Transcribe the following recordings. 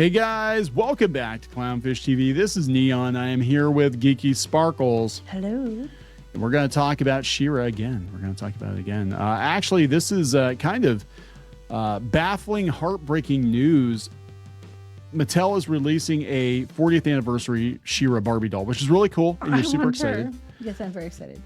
Hey guys, welcome back to Clownfish TV. This is Kneon. I am here with Geeky Sparkles. Hello. And we're going to talk about She-Ra again. Actually, this is kind of baffling, heartbreaking news. Mattel is releasing a 40th anniversary She-Ra Barbie doll, which is really cool. And you're super excited. Yes, I'm very excited.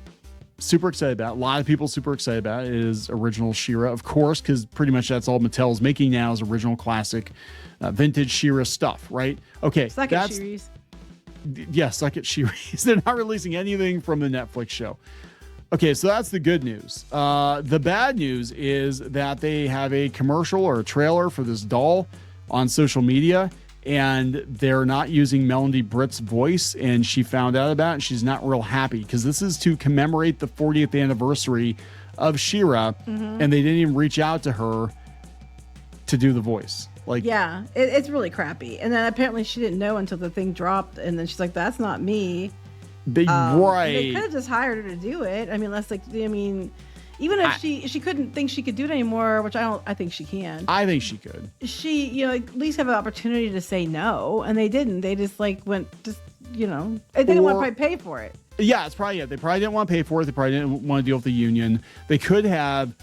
Super excited about it. A lot of people super excited about it. It is original She-Ra, of course, because pretty much that's all Mattel's making now is original classic vintage She-Ra stuff, right? Okay. Suck it, She-Rees. Yeah, suck it, She-Rees. They're not releasing anything from the Netflix show. Okay, so that's the good news. The bad news is that they have a commercial or a trailer for this doll on social media, and they're not using Melendy Britt's voice, and she found out about it, and she's not real happy because this is to commemorate the 40th anniversary of She-Ra, and they didn't even reach out to her to do the voice. Yeah, it's really crappy. And then apparently she didn't know until the thing dropped, and then she's like, "That's not me." They could have just hired her to do it. I mean, even if she couldn't think she could do it anymore, which I think she can. I think she could. She, at least have an opportunity to say no, and they didn't. They just they didn't want to pay for it. Yeah, it's probably it. They probably didn't want to pay for it. They probably didn't want to deal with the union. They could have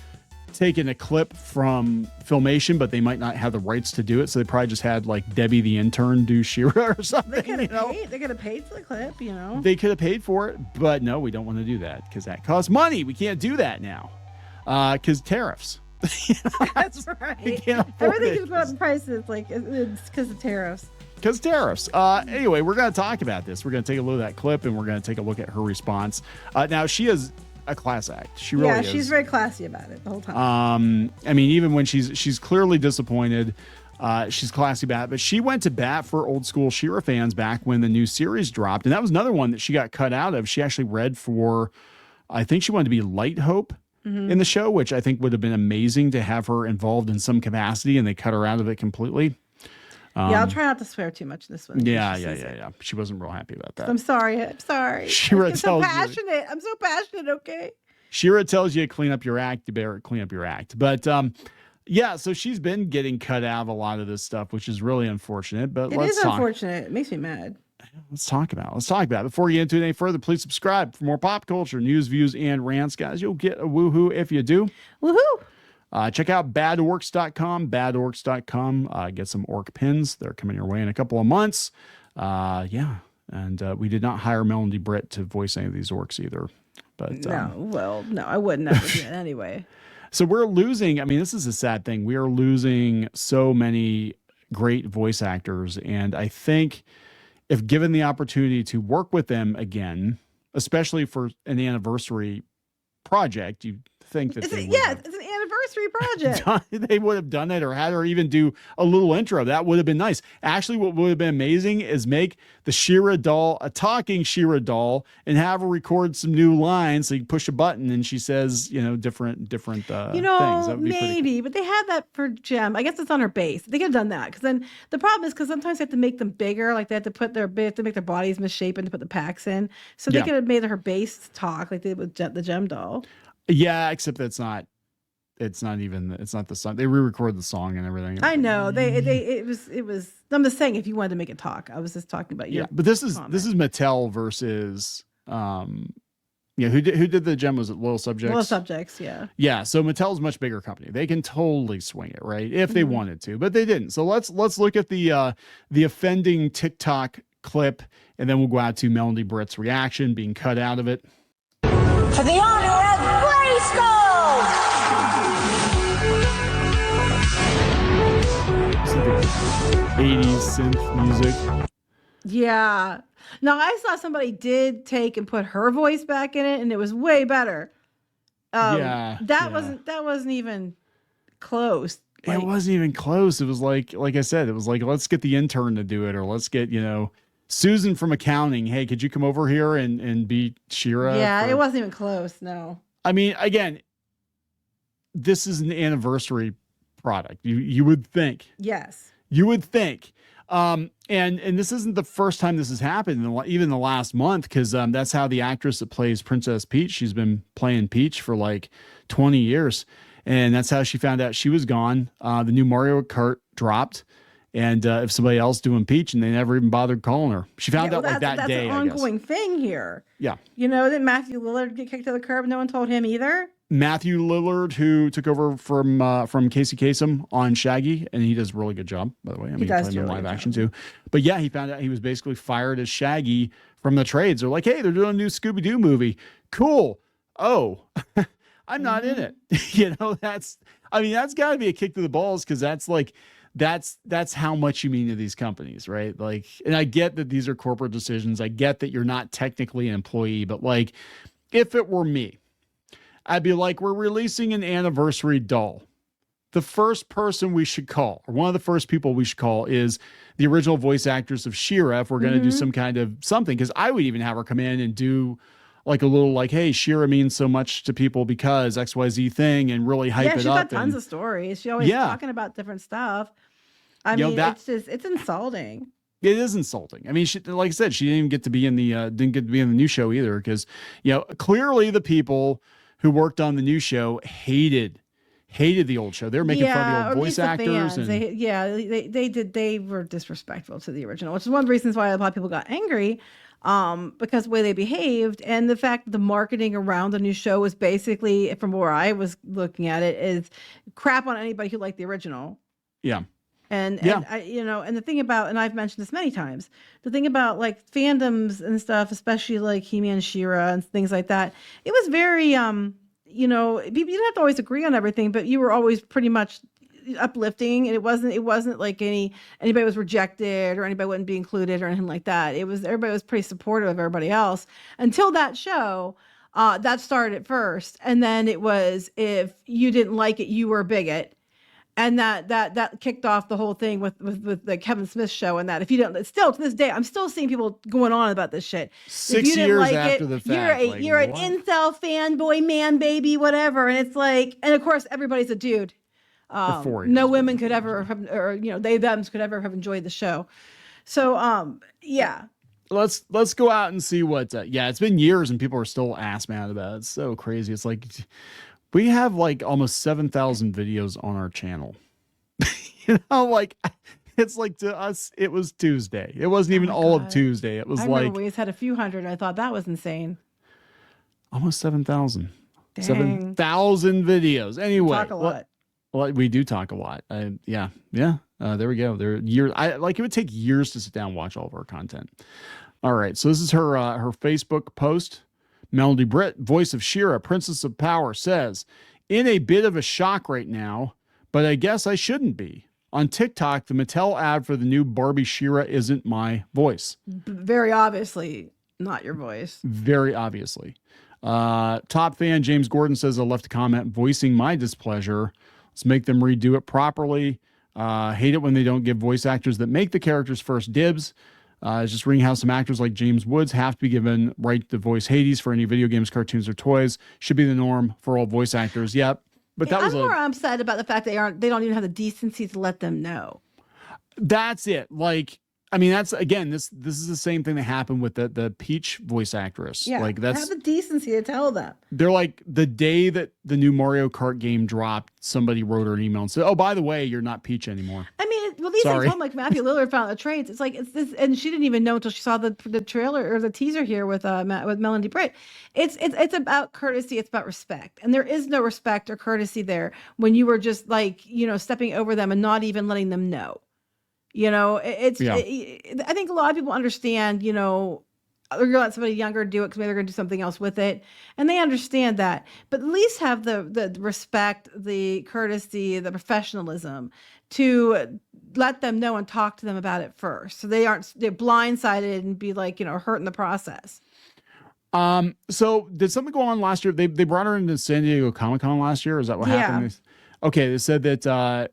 taken a clip from Filmation, but they might not have the rights to do it. So they probably just had Debbie the intern do She-Ra or something. They could have paid. They could have paid for the clip, They could have paid for it, but no, we don't want to do that because that costs money. We can't do that now because tariffs. That's right. Everything is going up in prices. It's because of tariffs. Because tariffs. Anyway, we're going to talk about this. We're going to take a look at that clip, and we're going to take a look at her response. Now, she is a class act. She really is. Yeah, she's very classy about it the whole time. Even when she's clearly disappointed, she's classy about it. But she went to bat for old school She-Ra fans back when the new series dropped, and that was another one that she got cut out of. She actually read for, I think she wanted to be Light Hope in the show, which I think would have been amazing to have her involved in some capacity, and they cut her out of it completely. I'll try not to swear too much in this one. Yeah. She wasn't real happy about that. I'm sorry. She-Ra I'm so passionate. I'm so passionate. Okay. She-Ra tells you to clean up your act. You better clean up your act. But so she's been getting cut out of a lot of this stuff, which is really unfortunate. But it is unfortunate. It makes me mad. Let's talk about it. Before you get into it any further, please subscribe for more pop culture, news, views, and rants, guys. You'll get a woohoo if you do. Woohoo! Check out badorcs.com, get some orc pins. They're coming your way in a couple of months. And we did not hire Melendy Britt to voice any of these orcs either. But no, I wouldn't ever do it anyway. So we're losing, this is a sad thing. We are losing so many great voice actors. And I think if given the opportunity to work with them again, especially for an anniversary project, you think that it's an anniversary project. They would have done it or had her even do a little intro. That would have been nice. Actually, what would have been amazing is make the She-Ra doll a talking She-Ra doll and have her record some new lines. So you push a button and she says, different things. That would be maybe, cool. But they had that for Gem. I guess it's on her base. They could have done that because then the problem is because sometimes they have to make them bigger. They have to make their bodies misshapen to put the packs in. So they could have made her base talk like they did with the Gem doll. Yeah, except it's not the song. They re-record the song and everything. I know. It was I'm just saying if you wanted to make it talk. I was just talking about you. Yeah, but this is Mattel versus who did the Gem? Was it Loyal Subjects? Loyal Subjects, yeah. Yeah, so Mattel's a much bigger company. They can totally swing it, right? If they wanted to, but they didn't. So let's look at the offending TikTok clip, and then we'll go out to Melendy Britt's reaction being cut out of it. For the honor of Grayskull! 80s synth music. Yeah. Now I saw somebody did take and put her voice back in it, and it was way better. That wasn't even close. It wasn't even close. It was like I said, it was like, let's get the intern to do it, or let's get, Susan from accounting. Hey, could you come over here and be She-Ra? Yeah, it wasn't even close. No. Again, this is an anniversary product. You would think. Yes. You would think. And this isn't the first time this has happened, even the last month, because that's how the actress that plays Princess Peach, she's been playing Peach for 20 years. And that's how she found out she was gone. The new Mario Kart dropped. And if somebody else doing Peach, and they never even bothered calling her. She found out like that day. That's an ongoing thing here. Yeah. You know, didn't Matthew Lillard get kicked to the curb? No one told him either. Matthew Lillard, who took over from Casey Kasem on Shaggy, and he does a really good job, by the way. I mean, he does in live action too. But yeah, he found out he was basically fired as Shaggy from the trades. They're like, hey, they're doing a new Scooby-Doo movie. Cool. Oh, I'm not in it. You know, that's got to be a kick to the balls, because that's how much you mean to these companies, right? Like, and I get that these are corporate decisions. I get that you're not technically an employee, but like, if it were me, I'd be like, we're releasing an anniversary doll. The first person we should call, or one of the first people we should call, is the original voice actress of She-Ra, if we're going to do some kind of something. Because I would even have her come in and do like a little like, hey, She-Ra means so much to people because XYZ thing, and really hype it up. Yeah, she's got tons of stories. She's always talking about different stuff. I mean, it's insulting. It is insulting. I mean, she, like I said, she didn't even get to be in the new show either, because, you know, clearly the people who worked on the new show hated the old show. They were making fun of the old voice actors. And they were disrespectful to the original, which is one of the reasons why a lot of people got angry, because the way they behaved, and the fact that the marketing around the new show was basically, from where I was looking at it, is crap on anybody who liked the original. Yeah. And I, you know, and the thing about, and I've mentioned this many times, the thing about like fandoms and stuff, especially like He-Man, She-Ra and things like that, it was very, you know, you didn't have to always agree on everything, but you were always pretty much uplifting, and it wasn't like anybody was rejected or anybody wouldn't be included or anything like that. Everybody was pretty supportive of everybody else until that show. That started at first, and then it was, if you didn't like it, you were a bigot. And that kicked off the whole thing with the Kevin Smith show, and that if you don't, still to this day, I'm still seeing people going on about this shit. 6 years after the fact, you're an incel fanboy, man, baby, whatever. And it's like, and of course, everybody's a dude. No women could ever have, or you know, them could ever have enjoyed the show. So, yeah. Let's go out and see what. It's been years, and people are still ass mad about it. It's so crazy. It's like, we have like almost 7,000 videos on our channel. You know, like, it's like, to us, it was Tuesday. It wasn't even all of Tuesday. It was like, we just had a few hundred. I thought that was insane. Almost 7,000. 7,000 videos. Anyway, we talk a lot. Well, we do talk a lot. There we go. There are years. It would take years to sit down and watch all of our content. All right. So this is her Facebook post. Melendy Britt, voice of She-Ra, Princess of Power, says, in a bit of a shock right now, but I guess I shouldn't be. On TikTok, the Mattel ad for the new Barbie She-Ra isn't my voice. Very obviously not your voice. Very obviously. Top fan James Gordon says, I left a comment voicing my displeasure. Let's make them redo it properly. Hate it when they don't give voice actors that make the characters first dibs. It's just ringing how some actors like James Woods have to be given right to voice Hades for any video games, cartoons, or toys. Should be the norm for all voice actors. Yep. But I'm more upset about the fact they don't even have the decency to let them know. That's it. Like, I mean, that's, again, this is the same thing that happened with the Peach voice actress. Yeah, like, that's, have the decency to tell them. They're like, the day that the new Mario Kart game dropped, somebody wrote her an email and said, oh, by the way, you're not Peach anymore. I mean, well, these things home, like Matthew Lillard found the trades. It's like, it's this, and she didn't even know until she saw the trailer or the teaser here with Melendy Britt. It's about courtesy. It's about respect, and there is no respect or courtesy there when you were just like, you know, stepping over them and not even letting them know. You know, I think a lot of people understand, you know, they're going to let somebody younger do it because maybe they're going to do something else with it. And they understand that. But at least have the respect, the courtesy, the professionalism to let them know and talk to them about it first. So they're blindsided and be like, you know, hurt in the process. So did something go on last year? They brought her into San Diego Comic-Con last year. Is that what happened? Okay. They said that,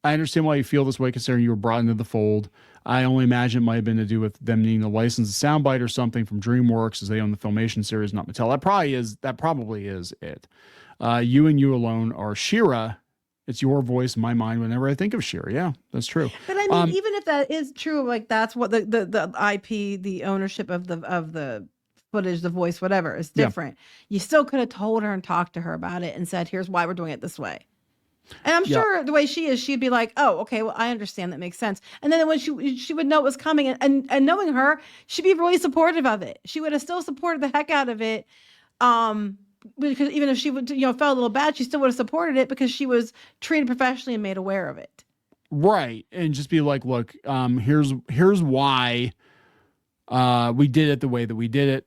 I understand why you feel this way considering you were brought into the fold. I only imagine it might have been to do with them needing to license a soundbite or something from DreamWorks as they own the Filmation series, not Mattel. That probably is it. You and you alone are She-Ra. It's your voice in my mind whenever I think of She-Ra. Yeah, that's true. But I mean, even if that is true, like that's what the IP, the ownership of the footage, the voice, whatever is different. Yeah. You still could have told her and talked to her about it and said, here's why we're doing it this way. And I'm sure the way she is, she'd be like, oh, okay, well, I understand. That makes sense. And then when she would know it was coming, and knowing her, she'd be really supportive of it. She would have still supported the heck out of it. Because even if she would, felt a little bad, she still would have supported it because she was treated professionally and made aware of it. Right. And just be like, look, here's why we did it the way that we did it.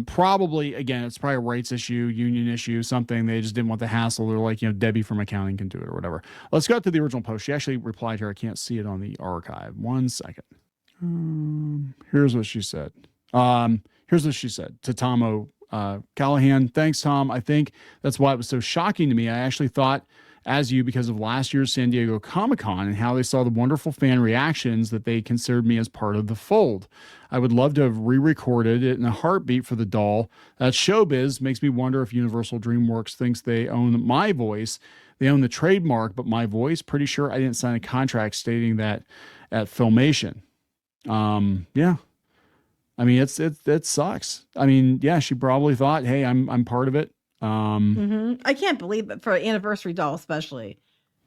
Probably, again, it's probably a rights issue, union issue, something. They just didn't want the hassle. They're like, Debbie from accounting can do it or whatever. Let's go to the original post. She actually replied here. I can't see it on the archive. 1 second. Here's what she said. To Tom Callahan. Thanks, Tom. I think that's why it was so shocking to me. I actually thought, as you, because of last year's San Diego Comic-Con and how they saw the wonderful fan reactions, that they considered me as part of the fold. I would love to have re-recorded it in a heartbeat for the doll. That's showbiz. Makes me wonder if Universal DreamWorks thinks they own my voice. They own the trademark, but my voice, pretty sure I didn't sign a contract stating that at Filmation. Yeah. I mean, it sucks. I mean, yeah, she probably thought, hey, I'm part of it. I can't believe it for an anniversary doll, especially.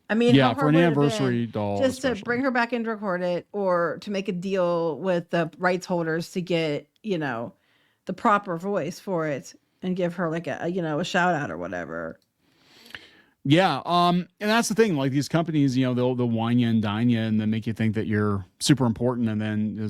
I mean, yeah, for an anniversary doll, just especially. to bring her back in to record it, or to make a deal with the rights holders to get, the proper voice for it and give her like a shout out or whatever. Yeah. And that's the thing, like these companies, they'll wine you and dine you and then make you think that you're super important. And then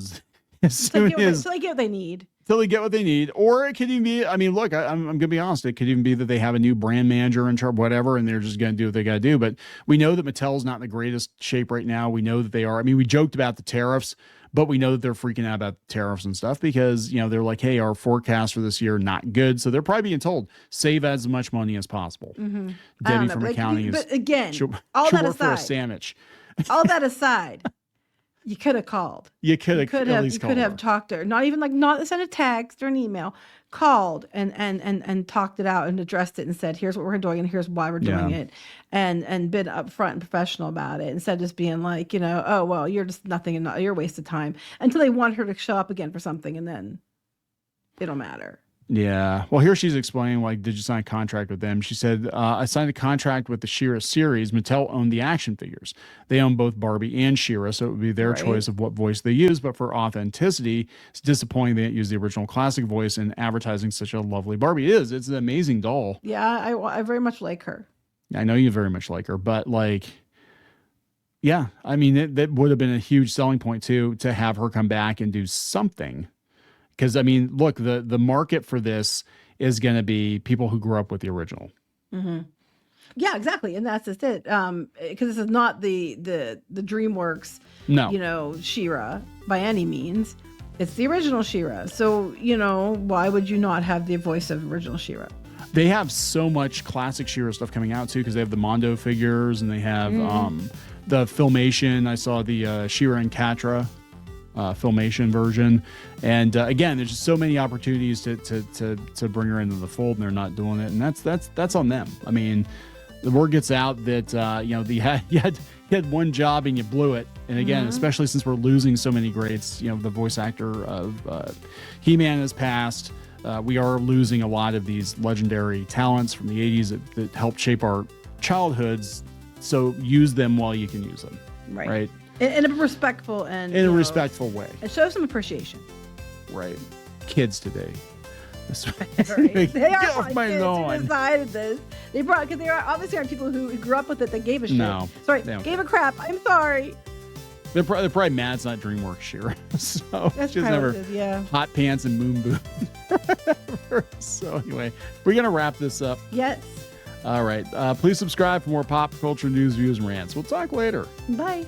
until they get what they need. Till they get what they need. Or it could even be, I mean, look, I'm going to be honest. It could even be that they have a new brand manager in charge, whatever, and they're just going to do what they got to do. But we know that Mattel's not in the greatest shape right now. We know that they are. I mean, we joked about the tariffs, but we know that they're freaking out about tariffs and stuff because, they're like, hey, our forecast for this year, not good. So they're probably being told, save as much money as possible. Mm-hmm. Debbie from accounting is. But again, all that aside, for a sandwich. All that aside. You could have called. You could have talked to her. Not sent a text or an email. Called and talked it out and addressed it and said, here's what we're doing and here's why we're doing it, and been upfront and professional about it, instead of just being like, oh well, you're just nothing and you're a waste of time, until they want her to show up again for something and then it'll matter. Yeah. Well, here she's explaining, like, did you sign a contract with them? She said, I signed a contract with the She-Ra series. Mattel owned the action figures. They own both Barbie and She-Ra, so it would be their choice of what voice they use. But for authenticity, it's disappointing they didn't use the original classic voice in advertising such a lovely Barbie. It's an amazing doll. Yeah, I very much like her. I know you very much like her, but like, yeah, I mean, that would have been a huge selling point too, to have her come back and do something. Because, I mean, look, the market for this is going to be people who grew up with the original. Mm-hmm. Yeah, exactly. And that's just it. Because this is not the DreamWorks, She-Ra by any means. It's the original She-Ra. So, why would you not have the voice of original She-Ra? They have so much classic She-Ra stuff coming out, too, because they have the Mondo figures and they have the Filmation. I saw the She-Ra and Catra Filmation version, and again, there's just so many opportunities to bring her into the fold, and they're not doing it, and that's on them. I mean, the word gets out that you had one job and you blew it, and again, especially since we're losing so many greats, the voice actor of He-Man has passed. We are losing a lot of these legendary talents from the 80s that helped shape our childhoods. So use them while you can use them, right? In a respectful and in a respectful way. And show some appreciation. Right. Kids today. Right. They are kids who decided this. Because they obviously aren't people who grew up with it that gave a shit. No. Sorry, gave a crap. I'm sorry. They're probably mad it's not DreamWorks She-Ra. So that's just never hot pants and moon boots. So anyway, we're gonna wrap this up. Yes. All right. Please subscribe for more pop culture news, views, and rants. We'll talk later. Bye.